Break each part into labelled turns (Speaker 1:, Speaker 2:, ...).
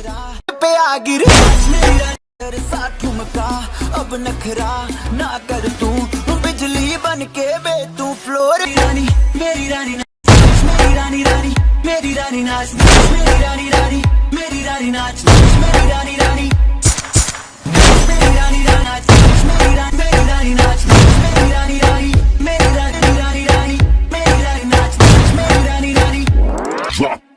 Speaker 1: तेरा पे आ गिर मेरा सा ठुमका अब नखरा ना कर तू बिजली बन के बे तू फ्लोर रानी मेरी रानी मेरी रानी रानी मेरी रानी नाच मेरी रानी रानी मेरी रानी नाच मेरी रानी रानी मेरी रानी नाच मेरी रानी नाच मेरी रानी रानी मेरी रानी रानी रानी मेरी रानी नाच मेरी रानी रानी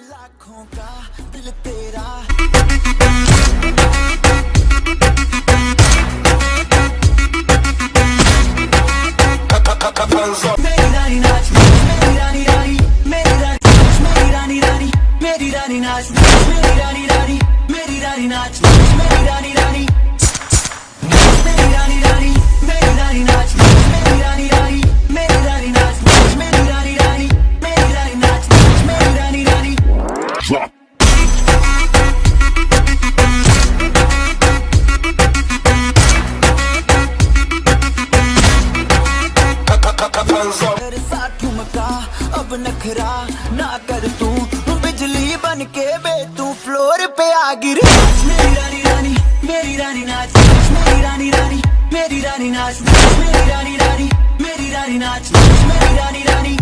Speaker 1: लाखों का दिल तेरा मेरी रानी नाच मेरी रानी रानी मेरी रानी रानी मेरी रानी नाच मेरी रानी रानी मेरी रानी नाच मेरी रानी रानी मेरी रानी रानी मेरी रानी नाच मेरी रानी रानी मेरी रानी नाच मेरी रानी रानी मेरी रानी नाच मेरी रानी रानी सा ठुमका अब नखरा ना कर तू बिजली बन के बे तू फ्लोर पे आ गिर मेरी रानी रानी मेरी रानी नाच मेरी रानी रानी मेरी रानी नाच मेरी रानी रानी मेरी रानी नाच मेरी रानी रानी